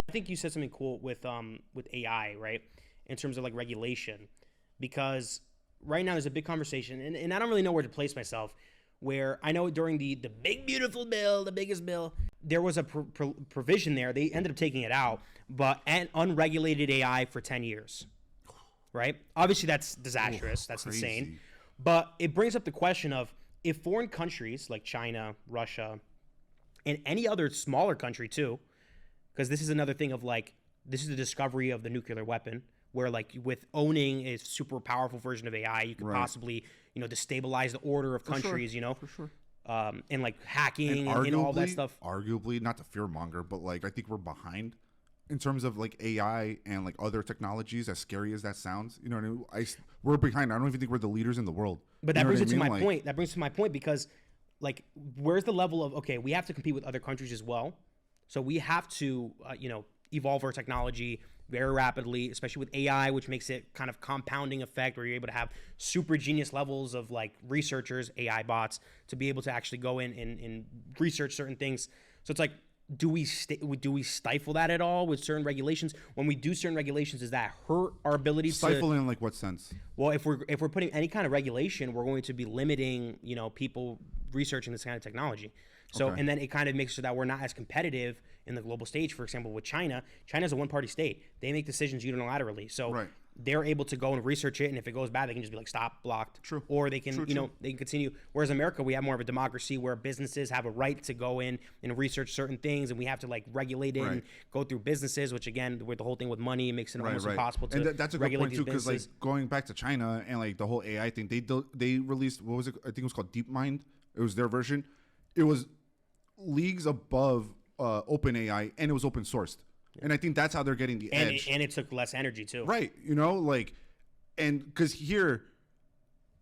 I think you said something cool with AI, right? In terms of like regulation, because right now there's a big conversation, and I don't really know where to place myself. Where I know during the big beautiful bill, the biggest bill, there was a provision there. They ended up taking it out, but unregulated AI for 10 years, right? Obviously that's disastrous. That's crazy. insane. But it brings up the question of if foreign countries like China, Russia, and any other smaller country too, because this is another thing of like, this is the discovery of the nuclear weapon, where like with owning a super powerful version of AI, you could possibly, destabilize the order of countries, For sure. And like hacking and all that stuff. Arguably, not to fearmonger, but like I think we're behind in terms of like AI and like other technologies, as scary as that sounds. You know what I mean? We're behind. I don't even think we're the leaders in the world. But that brings it to my point. That brings to my point because like, where's the level of, okay, we have to compete with other countries as well. So we have to, evolve our technology very rapidly, especially with AI, which makes it kind of compounding effect where you're able to have super genius levels of like researchers, AI bots, to be able to actually go in and research certain things. So it's like, do we stifle that at all with certain regulations? When we do certain regulations, does that hurt our ability to stifle in like what sense? Well, if we're putting any kind of regulation, we're going to be limiting, people researching this kind of technology. So, and then it kind of makes sure that we're not as competitive in the global stage. For example, with China, China's a one-party state. They make decisions unilaterally. So they're able to go and research it, and if it goes bad, they can just be like, stop, blocked. True. Or they can, they can continue. Whereas America, we have more of a democracy where businesses have a right to go in and research certain things, and we have to like regulate it and go through businesses, which again, with the whole thing with money, it makes it almost impossible to regulate. And that's a good point too, because like going back to China and like the whole AI thing, they released, what was it? I think it was called DeepMind. It was their version. It was leagues above OpenAI, and it was open sourced. And I think that's how they're getting the edge. And it took less energy too. Right. And because here,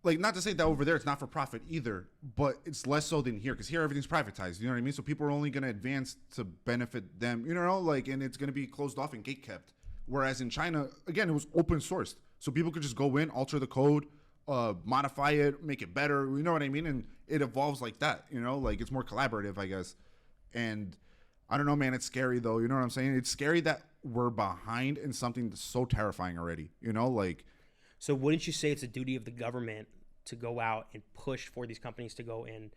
like, not to say that over there it's not for profit either, but it's less so than here, because here everything's privatized. You know what I mean? So people are only going to advance to benefit them, and it's going to be closed off and gate kept. Whereas in China, again, it was open sourced. So people could just go in, alter the code, modify it, make it better. You know what I mean? And it evolves like that, it's more collaborative, I guess. And I don't know, man, it's scary though. You know what I'm saying? It's scary that we're behind in something that's so terrifying already, So wouldn't you say it's a duty of the government to go out and push for these companies to go and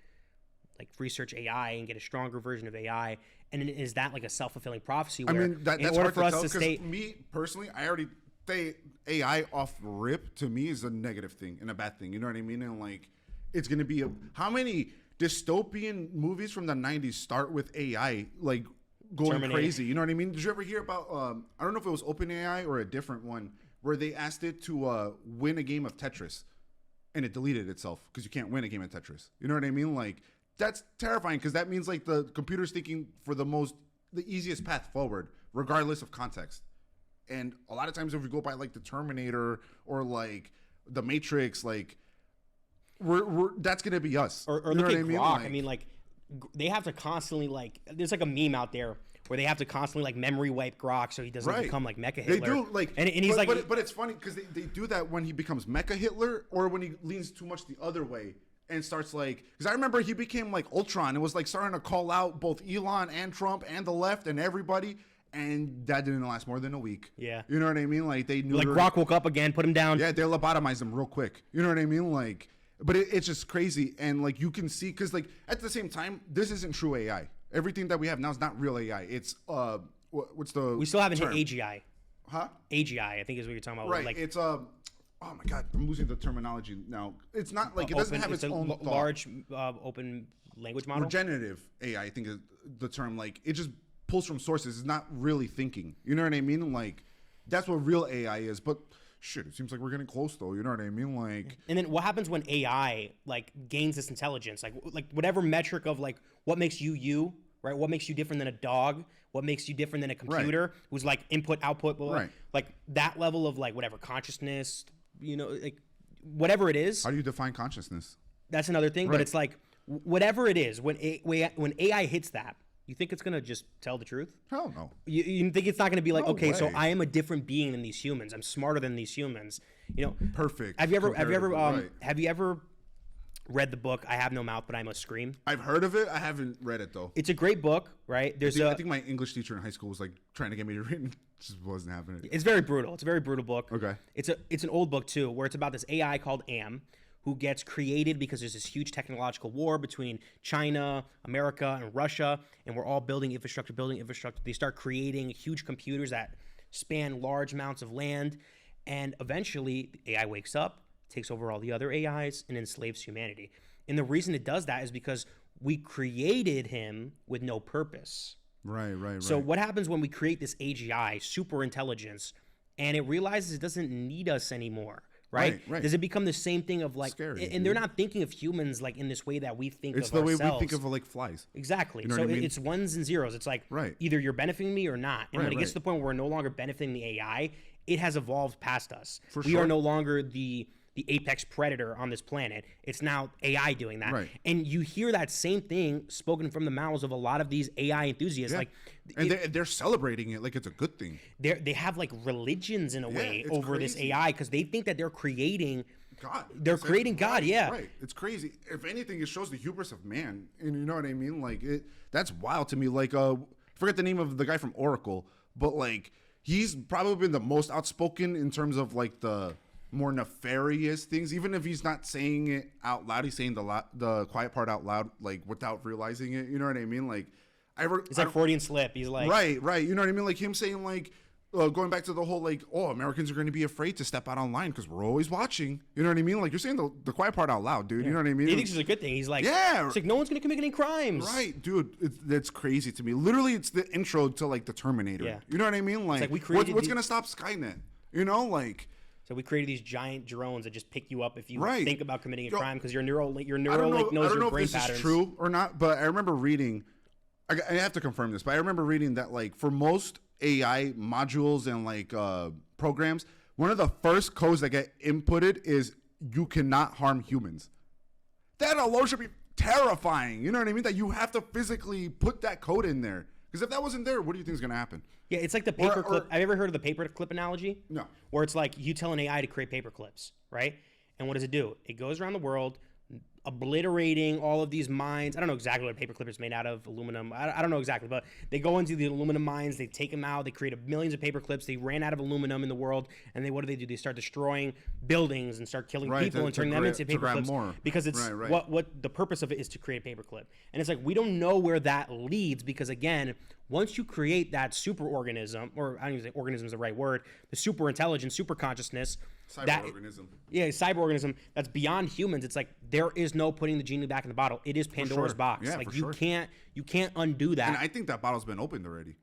like research AI and get a stronger version of AI? And is that like a self-fulfilling prophecy where that's hard to tell, because me personally, I already say AI off rip to me is a negative thing and a bad thing. You know what I mean? And like, it's going to be how many dystopian movies from the 90s start with AI like going Terminator. Crazy? You know what I mean? Did you ever hear about, I don't know if it was OpenAI or a different one, where they asked it to win a game of Tetris and it deleted itself because you can't win a game of Tetris. You know what I mean? Like, that's terrifying, because that means like the computer's thinking for the easiest path forward, regardless of context. And a lot of times if we go by like the Terminator or like the Matrix, like we're that's gonna be us. Or you know look what at I mean? Grok. I mean, like they have to constantly like. There's like a meme out there where they have to constantly like memory wipe Grok so he doesn't become like Mecha Hitler. They do like, and he's but it's funny because they do that when he becomes Mecha Hitler or when he leans too much the other way and starts like. Because I remember he became like Ultron. It was like starting to call out both Elon and Trump and the left and everybody. And that didn't last more than a week. Yeah. You know what I mean? Like they knew. Like Grok woke up again, put him down. Yeah, they lobotomized him real quick. You know what I mean? Like, but it's just crazy. And like you can see, because like at the same time, this isn't true AI. Everything that we have now is not real AI. It's what's the We still haven't term? hit AGI. Huh? AGI, I think is what you're talking about. Right. Like, it's oh my god, I'm losing the terminology now. It's not like it doesn't have its own thought. Large open language model. Regenerative AI, I think is the term. Like it just pulls from sources. It's not really thinking. You know what I mean? Like that's what real AI is. But shit, it seems like we're getting close though. You know what I mean? Like, and then what happens when AI like gains this intelligence? Like whatever metric of like what makes you, right? What makes you different than a dog? What makes you different than a computer who's like input, output, blah, blah, right? Like that level of like whatever consciousness, like whatever it is. How do you define consciousness? That's another thing. Right. But it's like whatever it is, when AI hits that, you think it's gonna just tell the truth? Hell no. You think it's not gonna be like, No okay, way. so I am a different being than these humans. I'm smarter than these humans. Perfect. Have you ever Right. have you ever read the book I Have No Mouth But I Must Scream. I've heard of it. I haven't read it though. It's a great book, right? I think my English teacher in high school was like trying to get me to read it. Just wasn't happening. It's very brutal. It's a very brutal book. Okay. It's an old book too, where it's about this AI called Am, who gets created because there's this huge technological war between China, America, and Russia, and we're all building infrastructure. They start creating huge computers that span large amounts of land, and eventually the AI wakes up, takes over all the other AIs, and enslaves humanity. And the reason it does that is because we created him with no purpose. Right. So what happens when we create this AGI, super intelligence, and it realizes it doesn't need us anymore? Right? Does it become the same thing of like, scary, and they're not thinking of humans like in this way that we think of ourselves. It's the way we think of like flies. Exactly. You know so what I mean? It's ones and zeros. It's like either you're benefiting me or not. And when it gets to the point where we're no longer benefiting the AI, it has evolved past us. We are no longer the apex predator on this planet. It's now AI doing that. And you hear that same thing spoken from the mouths of a lot of these AI enthusiasts. Like, and they're celebrating it like it's a good thing. They have like religions in a way over this AI because they think that they're creating God. They're creating God, Right. It's crazy. If anything, it shows the hubris of man. And you know what I mean? Like, that's wild to me. Like, forget the name of the guy from Oracle, but like, he's probably been the most outspoken in terms of like the more nefarious things. Even if he's not saying it out loud, he's saying the quiet part out loud, like without realizing it. You know what I mean? Like, it's like Freudian slip. He's like, right. You know what I mean? Like him saying like, going back to the whole like, oh, Americans are going to be afraid to step out online because we're always watching. You know what I mean? Like, you're saying the quiet part out loud, dude. You know what I mean? He thinks it's a good thing. He's like, it's like no one's going to commit any crimes. Right, dude. That's crazy to me. Literally, it's the intro to like the Terminator. Yeah. You know what I mean? Like, what's going to stop Skynet? You know, like. So we created these giant drones that just pick you up if you think about committing a crime because your neural link knows your brain patterns. I don't know if this is true or not, but I remember reading. I have to confirm this, but I remember reading that like for most AI modules and like programs, one of the first codes that get inputted is you cannot harm humans. That alone should be terrifying. You know what I mean? That you have to physically put that code in there. Because if that wasn't there, what do you think is going to happen? Yeah, it's like the paperclip. Have you ever heard of the paperclip analogy? No. Where it's like you tell an AI to create paper clips, right? And what does it do? It goes around the world, obliterating all of these mines. I don't know exactly what a paperclip is made out of, aluminum. I don't know exactly, but they go into the aluminum mines, they take them out, they create millions of paper clips. They ran out of aluminum in the world, and what do? They start destroying buildings and start killing people and turning them into paper clips. Because it's what the purpose of it is to create a paper clip. And it's like we don't know where that leads because again, once you create that super organism, or I don't even think organism is the right word, the super intelligence, super consciousness, cyber organism that's beyond humans. It's like there is no putting the genie back in the bottle. It is Pandora's box. Yeah, like you can't undo that. And I think that bottle's been opened already.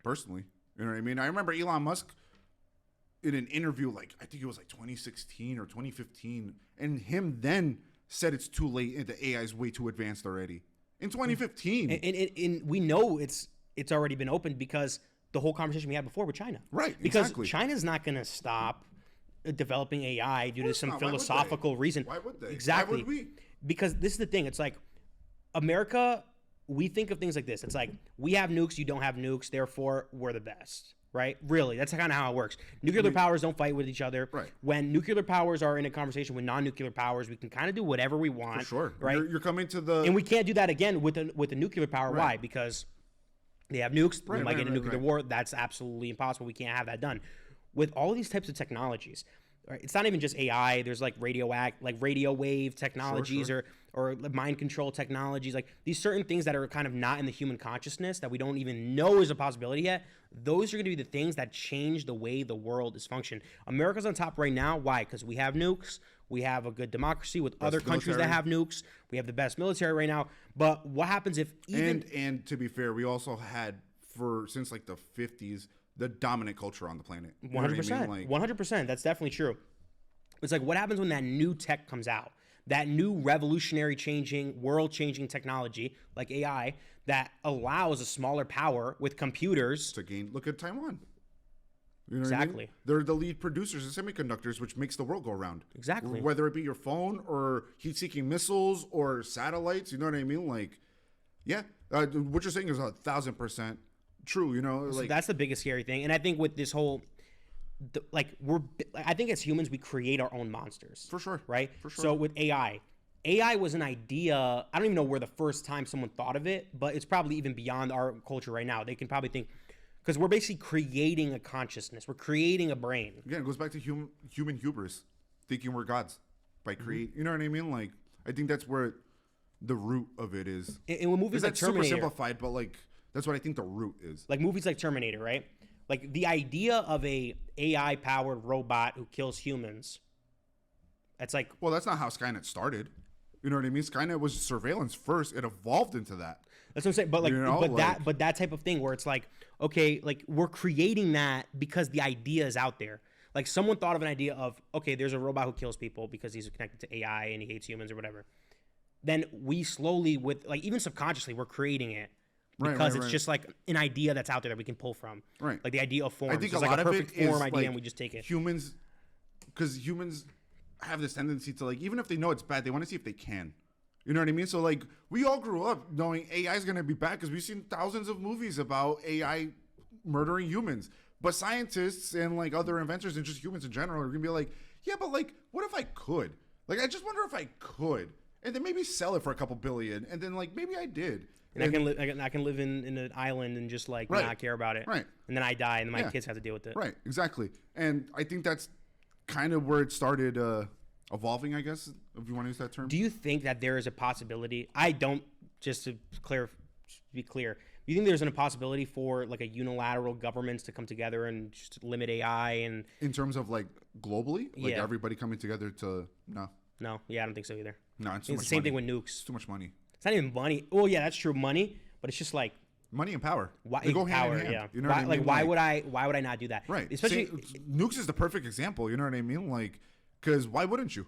Personally, you know what I mean? I remember Elon Musk in an interview, like I think it was like 2016 or 2015, and him then said it's too late and the AI is way too advanced already. In 2015, and we know it's already been opened because the whole conversation we had before with China. Right. Because China's not going to stop developing AI due to some philosophical reason. Why would they? Exactly. Why would we? Because this is the thing. It's like America, we think of things like this. It's like we have nukes, you don't have nukes, therefore we're the best. Right? Really, that's kind of how it works. Nuclear powers don't fight with each other. Right. When nuclear powers are in a conversation with non-nuclear powers, we can kind of do whatever we want. For sure. Right? You're coming to the... And we can't do that again with a nuclear power. Why? Because they have nukes. We might get a nuclear war. That's absolutely impossible. We can't have that done. With all of these types of technologies, right, it's not even just AI. There's like radio wave technologies or mind control technologies. Like these certain things that are kind of not in the human consciousness that we don't even know is a possibility yet. Those are going to be the things that change the way the world is functioning. America's on top right now. Why? Because we have nukes. We have a good democracy with other countries that have nukes. We have the best military right now. But what happens if even... And to be fair, we also had since like the 50s, the dominant culture on the planet. 100%. 100%. That's definitely true. It's like what happens when that new tech comes out? That new revolutionary changing, world changing technology like AI that allows a smaller power with computers to gain. Look at Taiwan. You know exactly. What I mean? They're the lead producers of semiconductors, which makes the world go round. Exactly. Whether it be your phone or heat-seeking missiles or satellites, you know what I mean? Like, yeah, what you're saying is 1,000% true. You know, so that's the biggest scary thing. And I think with this whole, I think as humans we create our own monsters. For sure. Right. For sure. So with AI, AI was an idea. I don't even know where the first time someone thought of it, but it's probably even beyond our culture right now. They can probably think, because we're basically creating a consciousness. We're creating a brain. Again, it goes back to human hubris, thinking we're gods by create. You know what I mean? Like, I think that's where the root of it is. And with movies like Terminator, super simplified, but like that's what I think the root is. Like movies like Terminator, right? Like the idea of a AI powered robot who kills humans. That's like, well, that's not how Skynet started. You know what I mean? Skynet was surveillance first. It evolved into that. That's what I'm saying. But like, you know, but that type of thing where it's like, okay, like we're creating that because the idea is out there. Like someone thought of an idea of, okay, there's a robot who kills people because he's connected to AI and he hates humans or whatever. Then we slowly, with like even subconsciously, we're creating it because it's just like an idea that's out there that we can pull from. Right. Like the idea of forms. I think it's a like lot a perfect of it is form idea like and we just take it. Humans, because humans have this tendency to like, even if they know it's bad, they want to see if they can. You know what I mean? So like, we all grew up knowing AI is going to be bad because we've seen thousands of movies about AI murdering humans. But scientists and like other inventors and just humans in general are going to be like, yeah, but like, what if I could? Like, I just wonder if I could. And then maybe sell it for a couple billion. And then like, maybe I did. And I can live in an island and just like not care about it. Right. And then I die and then my kids have to deal with it. Right. Exactly. And I think that's kind of where it started evolving, I guess, if you want to use that term. Do you think that there is a possibility? I don't, just to be clear, do you think there's a possibility for like a unilateral governments to come together and just limit AI and in terms of like globally, like everybody coming together to No, yeah, I don't think so either. No, it's the same thing with nukes. It's too much money. It's not even money. Oh yeah, that's true, money, but it's just like money and power. Why, they go power, hand in hand. Yeah. You know what I mean? Why would I not do that? Right. Especially nukes is the perfect example. You know what I mean? Like, because why wouldn't you?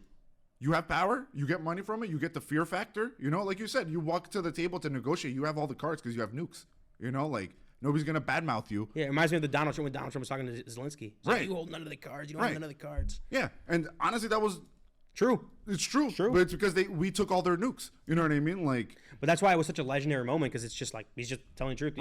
You have power. You get money from it. You get the fear factor. You know, like you said, you walk to the table to negotiate. You have all the cards because you have nukes. You know, like nobody's gonna badmouth you. Yeah, it reminds me of the Donald Trump when Donald Trump was talking to Zelensky. Right. Like, you hold none of the cards. You don't have none of the cards. Yeah, and honestly, that was true. It's true. But it's because we took all their nukes. You know what I mean? Like, but that's why it was such a legendary moment because it's just like he's just telling the truth.